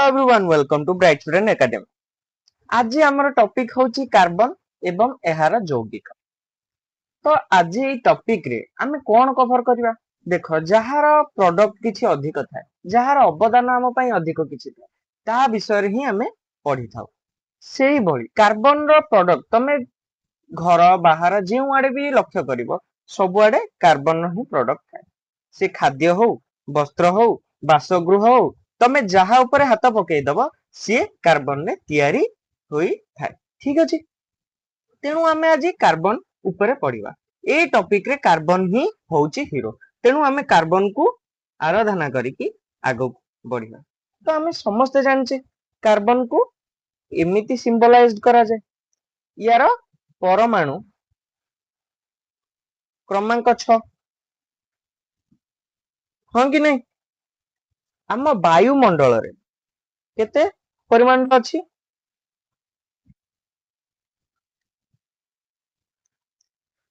Everyone welcome to Bright Student Academy. आज हमर topic होची कार्बन एवं एहार यौगिक। तो आज ये टॉपिक रे हमें कोन कवर करबा देखो जहार प्रोडक्ट किछि अधिक थाए जहार अवदान हम पई अधिक किछि थाए ता विषय रे ही हमें पढी थाउ। सेही भली कार्बन रो प्रोडक्ट तमे घर बाहर जे आड़े भी लक्ष्य करिवो सब आड़े कार्बन रो ही प्रोडक्ट थाए। से खाद्य हो वस्त्र हो बासगृह हो तमे जहा ऊपर हाथ पकई दबो सी कार्बन ने तैयारी होई थाए। ठीक अछि तेणु आमे आज कार्बन ऊपर पढ़िबा ए टॉपिक रे कार्बन ही होउची हीरो तेणु आमे कार्बन को आराधना करिकी आगो बढ़िबा। तो आमे समस्त जानचे कार्बन को एमिति सिंबलाइज्ड करा जाय यार परमाणु क्रमांक 6 हां कि नहीं आम वायुमंडल रे केते परिमाण अछि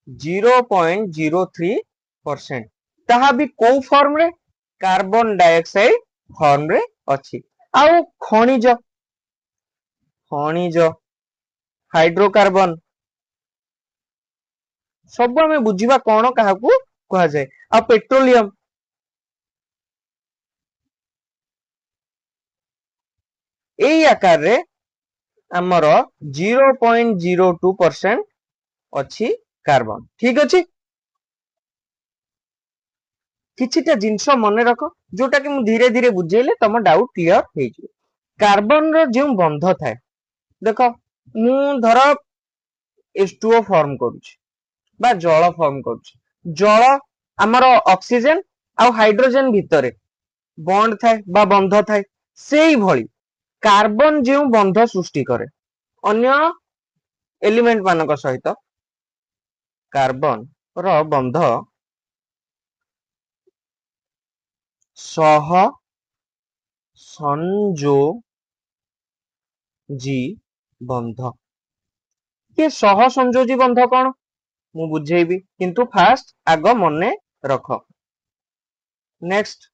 0.03% ताहा भी को फॉर्म रे कार्बन डाइऑक्साइड फॉर्म रे अछि। आउ खनिज खनिज हाइड्रोकार्बन सब हमें बुझिबा कोन काहाकू कहा जाय। आ पेट्रोलियम एई आकार रे हमर 0.02% अछि कार्बन। ठीक अछि किछिटा जिंस मने रख जोटा कि मु धीरे धीरे बुझेले तम डाउट क्लियर हे जे कार्बन रो जे बंध थाए देखो मु धर H2O फॉर्म करूची बा जल फॉर्म करूची जल हमर ऑक्सीजन आ हाइड्रोजन भितरे बॉन्ड थाए बा बंध थाए सेही भली कार्बन जे बंध सृष्टि करे अन्य एलिमेंट मानक सहित कार्बन रो बंध सह संयोजी बंध ये सह संयोजी बंध कौन मु बुझेबी किंतु फास्ट आग मने रख। नेक्स्ट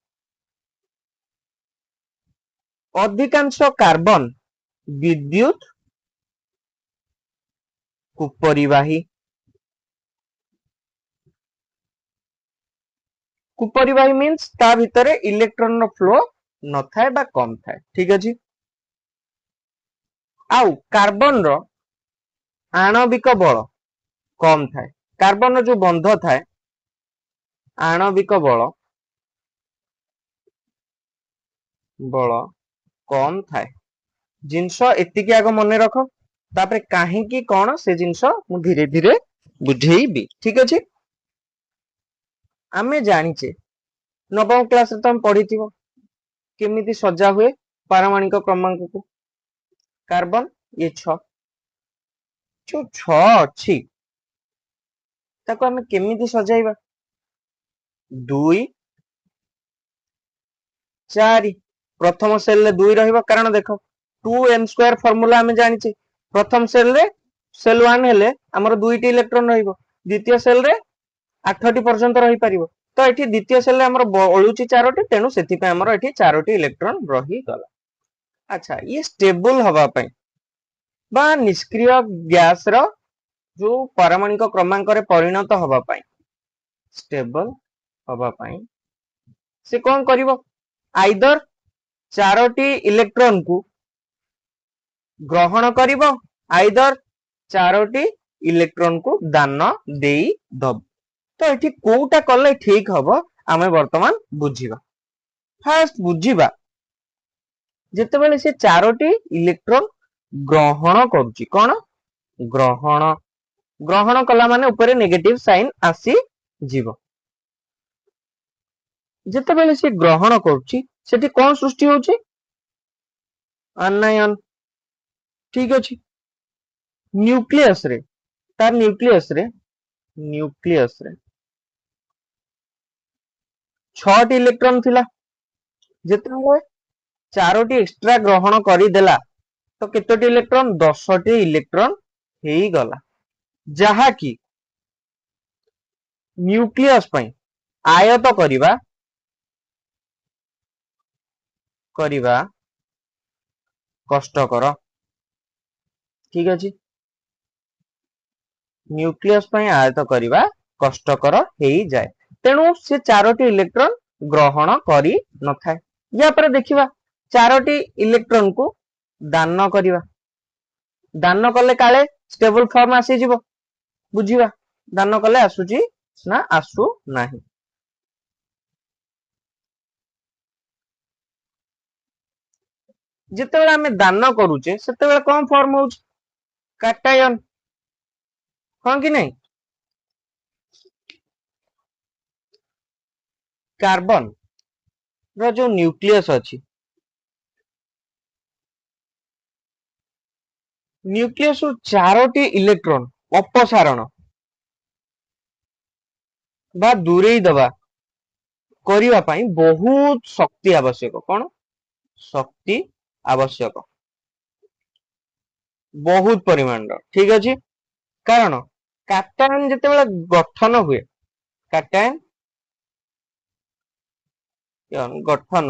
अधिकांश कार्बन विद्युत कुपरिवाही कुपरिवाही मीन्स ता भितरे इलेक्ट्रॉन रो फ्लो न थाए बा कम थाए। ठीक अछि आउ कार्बन रो आणविक बल कम थाए कार्बन रो जो बंध थाए आणविक बल कम थाए जिंस एतिकी आग मने रख तापरे काहे की कोन से जिंस मु धीरे धीरे बुझेइबी। ठीक अछि आमे जानिचे नवम क्लास रे तुम पढ़िथिबो केमिति सजा हुए पारमाणिक क्रमांक को कार्बन ये 6 जो 6 अछि ताको हमें केमिति सजाइबा 2 4 प्रथम सेल रे 2 रहइबा कारण देखो 2n² फार्मूला हमें जानिचे प्रथम सेल रे सेल 1 हेले हमर 2 टी इलेक्ट्रॉन रहइबो द्वितीय सेल रे 8 टी पर्यंत रही परिबो तो एठी द्वितीय सेल रे हमर बळुची 4 टी तेनु सेति पे हमर एठी 4 टी इलेक्ट्रॉन रही गला। अच्छा ये स्टेबल हवा पई बा निष्क्रिय गैस रो जो परमाणिक क्रमांक रे परिणत हवा पई स्टेबल हवा पई से कोन करिवो आइदर 4 टी इलेक्ट्रॉन को ग्रहण करिवो आइदर 4 टी इलेक्ट्रॉन को दान देई दब। तो एठी कोउटा कले ठीक हबो आमे वर्तमान बुझिबा। फास्ट बुझिबा जेते बेले से 4 टी इलेक्ट्रॉन ग्रहण करूची कोन ग्रहण ग्रहण कला माने ऊपर नेगेटिव साइन आसी जीवो जेते बेले से ग्रहण करूची सेठी कोन सृष्टि होची आनायन। ठीक अछि न्यूक्लियस रे तार न्यूक्लियस रे 6 टी इलेक्ट्रॉन थिला जेते बेले 4 टी एक्स्ट्रा ग्रहण करि देला तो केतोटी इलेक्ट्रॉन 10 टी इलेक्ट्रॉन हेई गला जहा की न्यूक्लियस पई आयत करिबा कष्टकर ठीक अछि न्यूक्लियस पई आयत करिवा कष्टकर हेई जाय तेणु से चारोटी इलेक्ट्रॉन ग्रहण करी न थाए या पर देखिबा चारोटी इलेक्ट्रॉन को दान करिवा दान कले काले स्टेबल फॉर्म आसी जिवो बुझिवा दान कले आसुची ना आसु नाही जितेबेले आमे दान करूचे सेतेबेले कौन फॉर्म होउछ कैटायन हां कि नहीं कार्बन रो जो न्यूक्लियस अछि न्यूक्लियस रु चारोटी इलेक्ट्रॉन अपसारण बा दूरेई दबा करिवा पई बहुत शक्ति आवश्यक कोन शक्ति आवश्यक बहुत परिमाण ठीक अछि कारण कैटायन जेतेबेले गठन हुए कैटायन गठन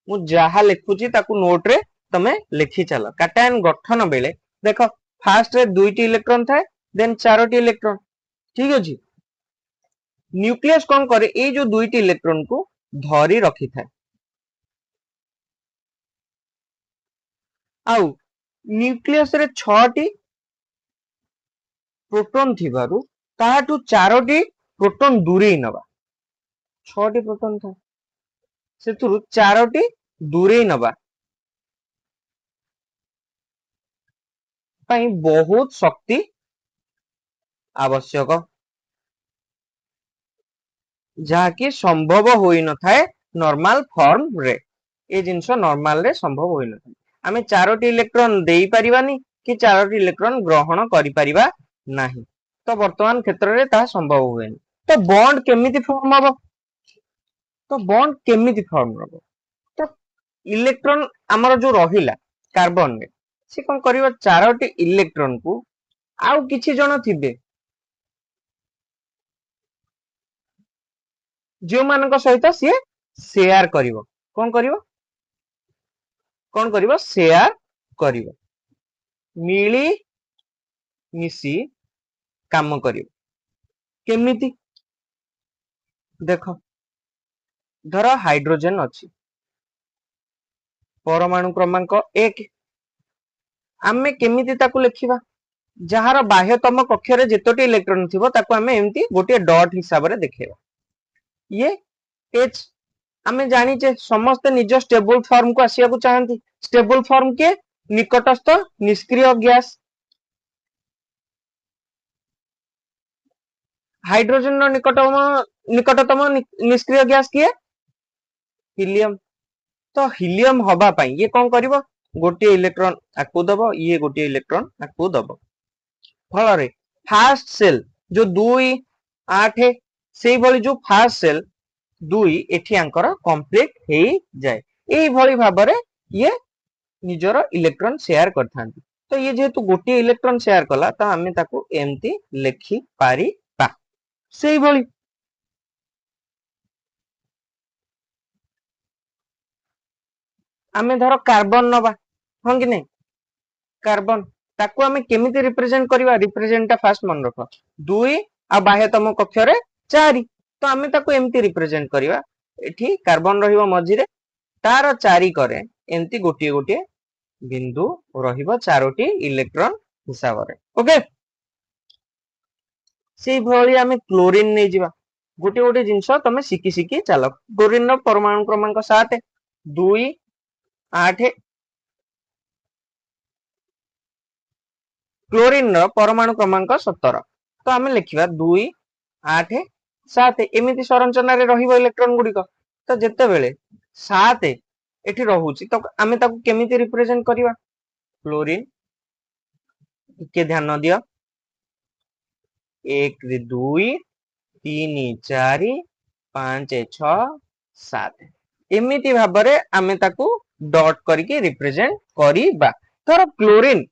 मु जहा लिखुची ताकू नोट रे तमे लिखि चलो कैटायन गठन बेले देखो फास्ट रे दुईटी इलेक्ट्रॉन थाए देन चारोटी इलेक्ट्रॉन ठीक अछि न्यूक्लियस कोन करे ए जो दुईटी इलेक्ट्रॉन को धरी रखि थाए आउ न्यूक्लियस रे 6 टी प्रोटॉन थिबारु ताहाटू चारोटी प्रोटॉन दूरेई नबा 6 टी प्रोटॉन था सेतुरु चारोटी दूरेई नबा पई बहुत शक्ति आवश्यक जहाँकि संभव होई न थाए नॉर्मल फॉर्म रे ए जिंस नॉर्मल रे संभव होई न थाए आमे चारोटी इलेक्ट्रॉन देई परिबानी कि चारोटी इलेक्ट्रॉन ग्रहण करि परिबा नाही तो वर्तमान क्षेत्र रे ता संभव होएनी तो बॉन्ड केमिति फॉर्म हबो तो बॉन्ड केमिति फॉर्म हबो तो इलेक्ट्रॉन हमर जो रहिला कार्बन रे से कोन करिवो चारोटी इलेक्ट्रॉन को आउ किछि जण थिबे जो मानक सहित सी शेयर करिवो कोन करिवो शेयर करिवो मिली मिसी काम करिवो केमिति देखो धर हाइड्रोजन अछि परमाणु क्रमांक 1 आमे केमिति ताकू लिखिबा जहार बाह्यतम कक्ष रे जेतोटी इलेक्ट्रॉन थिबो ताकू आमे एम्ति गोटे डॉट हिसाब रे देखेबा ये एच आमे जानी जे समस्त निज स्टेबल फॉर्म को आसिया को चाहंती स्टेबल फॉर्म के निकटस्थ निष्क्रिय गैस हाइड्रोजन रो निकटतम निष्क्रिय गैस किए हीलियम तो हीलियम हबा पई ये कोन करिवो गोटे इलेक्ट्रॉन आकु दबो ये गोटे इलेक्ट्रॉन आकु दबो फल रे फास्ट सेल जो 2 8 सेई भली जो फास्ट सेल 2 एठी आंकर कंप्लीट हेई जाय एई भली भाबरे ये निजरो इलेक्ट्रॉन शेयर करथांती तो ये जेहेतु गोटे इलेक्ट्रॉन शेयर कला तो हमें ताकू एमती लिखि पारी पा सेई भली आमे धरो कार्बन नबा हां कि नहीं कार्बन ताकू आमे केमिति रिप्रेजेंट करिवा रिप्रेजेंट ता फास्ट मन रखो 2 आ बाह्यतम कक्ष रे 4 तो आमे ताकू एमती रिप्रेजेंट करिवा एठी कार्बन रहिबो मझी रे तार 4 करे एमती गोटे गोटे बिंदु रहिबो चारोटी इलेक्ट्रॉन हिसाब रे ओके सेई भली आमे क्लोरीन नै जिवा गोटे गोटे जिंस तमे सिकी सिकी चलो क्लोरीन रो परमाणु क्रमांक 7 2 8 क्लोरीन रो परमाणु क्रमांक 17 तो आमे लिखिबा 2 8 7 एमिति संरचना रे रहिबो इलेक्ट्रॉन गुडी को तो जेते बेले 7 एठी रहूची तो आमे ताकू केमिति रिप्रेजेंट करिवा क्लोरीन के ध्यान दियो 1 रे 2 3 4 5 6 7 एमिति भाबरे आमे ताकू डॉट करके रिप्रेजेंट करिबा तर क्लोरीन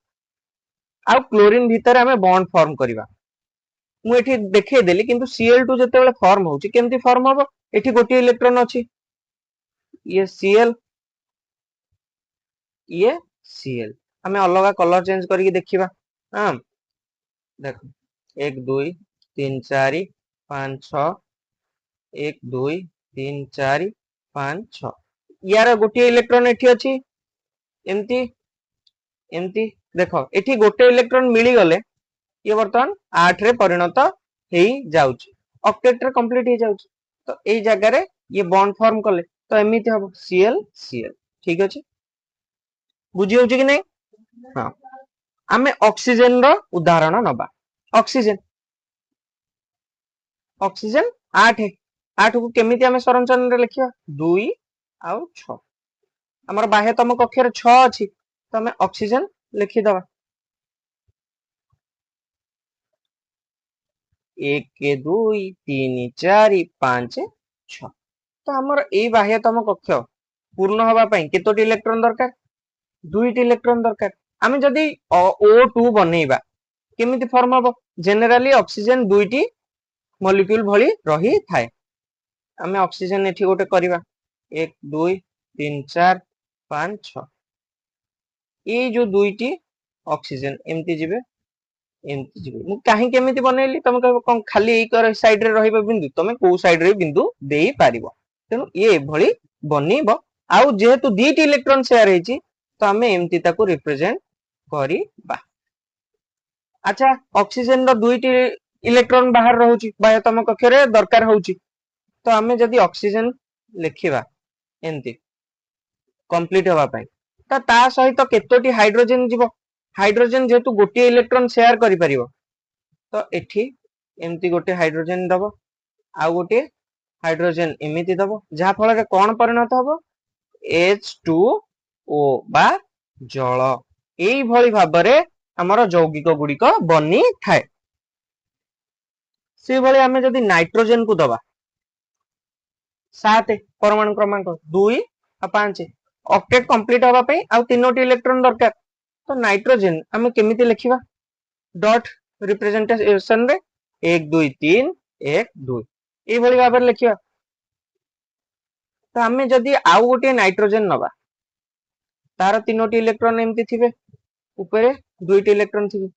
आ क्लोरीन भीतर आमे बॉन्ड फॉर्म करिबा मु एठी देखे देली किंतु Cl2 जते बेले फॉर्म होउची केमती फॉर्म होबो एठी गोटे इलेक्ट्रॉन अछि ये Cl ये Cl हमें अलग कलर चेंज करके देखिबा हां देखो 1 2 3 4 5 6 1 2 3 4 5 6 यार गोटे इलेक्ट्रॉन एठी अछि एमती एमती देखो एठी गोटे इलेक्ट्रॉन मिली गले ये वर्तमान 8 रे परिणत हेई जाउची ऑक्टेट रे कंप्लीट हे जाउची तो एई जगह रे ये बॉन्ड फॉर्म कले तो एमिति हबो Cl Cl ठीक अछि बुझी होउची कि नै हां आमे ऑक्सीजन रो उदाहरण नबा ऑक्सीजन ऑक्सीजन 8 है 8 को केमिति आमे सरंचरण रे लिखिया 2 आउ 6 हमर बाह्यतम कक्ष रे 6 अछि तो हमें ऑक्सीजन लिखि दबा 1 2 3 4 5 6 तो हमर एई बाह्यतम कक्ष पूर्ण हवा पई केतोटी इलेक्ट्रॉन दरकार दुईटी इलेक्ट्रॉन दरकार आमे जदी O2 बनेइबा केमिति फॉर्म हबो जनरली ऑक्सीजन दुईटी मॉलिक्यूल भली रही थाए आमे ऑक्सीजन एठी गोटे करिवा 1 2 3 4 5 6 ए जो दुईटी ऑक्सीजन एमती जिवे एमती जिवे मु काहे केमिति बनेली तमे कहबो कोन खाली एई कर साइड रे रहिबो बिंदु तमे को साइड रे बिंदु देई पारिबो तेनु ये भली बनेइबो आउ जेहेतु दीटी इलेक्ट्रॉन शेयर हेची तो आमे एमती ताको रिप्रेजेंट करिबा अच्छा ऑक्सीजन रो दुईटी इलेक्ट्रॉन बाहर रहउची बाह्यतम कक्ष रे दरकार होउची तो आमे जदी ऑक्सीजन लिखिबा एमती कंप्लीट होबा पई ता सहित केतोटी हाइड्रोजन जीवो हाइड्रोजन जेहेतु गोटे इलेक्ट्रॉन शेयर करि परिबो तो एठी एमती गोटे हाइड्रोजन दबो आ गोटे हाइड्रोजन एमिति दबो जहा फल रे कोन परिणत हबो H2O बा जल एई भली भाबरे हमर यौगिक गुडी को बनी थाए से भली हमें जदी नाइट्रोजन को दबा 7 परमाणु क्रमांक 2 आ 5 ऑक्टेट कंप्लीट होबा पई आ तीनोटी इलेक्ट्रॉन दरकार तो नाइट्रोजन हमें केमिति लिखिबा डॉट रिप्रेजेंटेशन रे 1 2 3 1 2 ए भली भाबरे लिखिबा तो हमें जदी आउ गोटे नाइट्रोजन नबा तार तीनोटी इलेक्ट्रॉन एमती थिबे ऊपरे दुईटी इलेक्ट्रॉन थिबे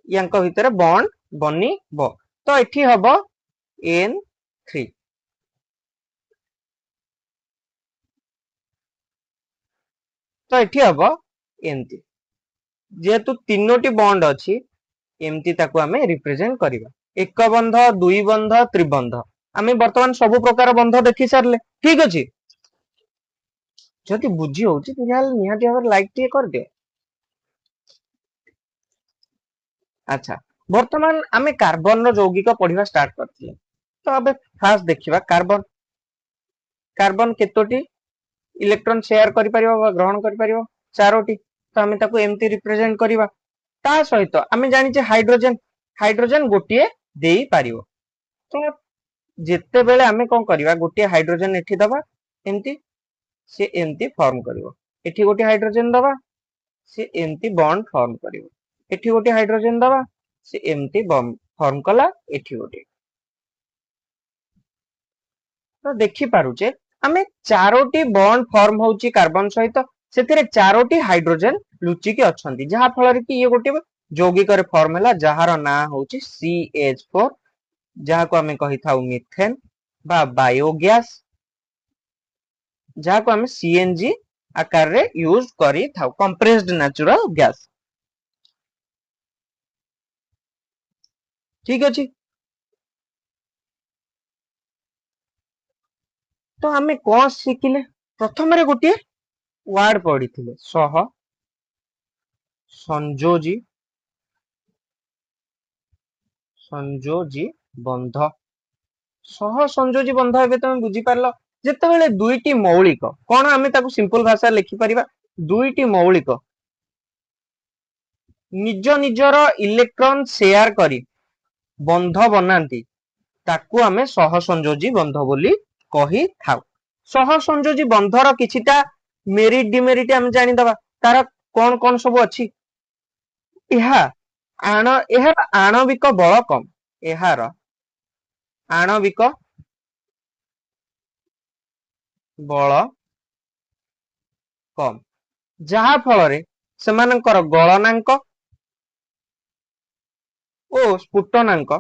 यांक भितर बॉन्ड बनी बो तो एठी हबो N3 तो एठी हबो एमती जेहेतु तीनोटी बॉन्ड अछि एमती ताको हमें रिप्रेजेंट करिबा एक बंध दुई बंध त्रिबंध आमे वर्तमान सब प्रकार बंध देखि सारले ठीक अछि जति बुझी होउची तिहाल निहाती हमर लाइक टे कर दियो अच्छा वर्तमान आमे कार्बन रो यौगिक पढिबा स्टार्ट करथिले तो अबे फास्ट देखिबा कार्बन कार्बन केतोटी इलेक्ट्रॉन शेयर करि परिबो ग्रहण करि परिबो चारोटी तो हमें ताको एमती रिप्रेजेंट करिबा ता सहित आमे जानि जे हाइड्रोजन हाइड्रोजन गोटिए देई पारिबो तो जेते बेले आमे कोन करिबा गोटिए हाइड्रोजन एठी दबा एमती से एमती फॉर्म करिवो एठी गोटे हाइड्रोजन दबा से एमती बॉन्ड फॉर्म करिवो एठी गोटे हाइड्रोजन दबा से एमती बॉन्ड फॉर्म कला एठी गोटे तो देखि पारुचे आमे चारोटी बॉन्ड फॉर्म होउची कार्बन सहित सेतिरे चारोटी हाइड्रोजन लुचि के अछंती जहा फल रे कि ये गोटे यौगिक रे फॉर्म हला जहार ना होउची CH4 जहा को आमे कहि थाउ मीथेन बा बायोगैस जहा को हमें CNG आकार रे यूज करी थाउ कंप्रेस्ड नेचुरल गैस ठीक अछि तो हमें कोन सिखिले प्रथम रे गोटे वर्ड पढिथिले सह संयोजी संयोजी बंध सह संयोजी बंध एबे तुम बुझी पारलो जेतेबेले दुईटी मौलिक कोन हमें ताकू सिंपल भाषा लिखि परिबा दुईटी मौलिक निज निजर इलेक्ट्रॉन शेयर करी बंध बनांती ताकू हमें सह संयोजी बंध बोली कही थाउ सह संयोजी बंधर किछिटा मेरिट डिमेरिट हम जानि दबा तार कोन कोन सब अछि एहार आणविक बल कम एहार आणविक बल कम जहा फल सेमानंकर गलनांक ओ स्फुटनांक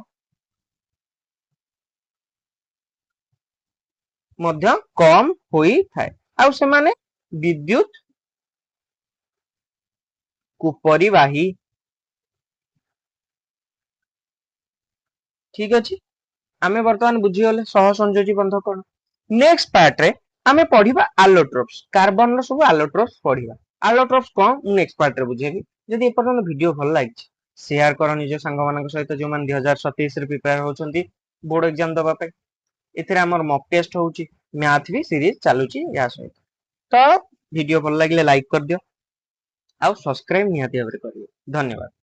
मध्य कम होई थाए आउ सेमाने विद्युत को परिवाही ठीक अछि आमे वर्तमान बुझीगले सहसंयोजी बंध कोन नेक्स्ट पार्ट रे आमे पढिबा आलोट्रोप्स कार्बन रो सब आलोट्रोप्स पढिबा आलोट्रोप्स कोन नेक्स्ट पार्ट रे बुझेबी जदि एपर्यंत वीडियो भल लागिछ शेयर करो निज संग मानक सहित जो मान 2027 रे प्रिपेयर होचंती बोर्ड एग्जाम दबा पे एथिरे हमर मॉक टेस्ट होउची मैथ भी सीरीज चालूची या सहित तो वीडियो भल लागिले लाइक कर दियो आ सब्सक्राइब निहाती भाबरे करियो धन्यवाद।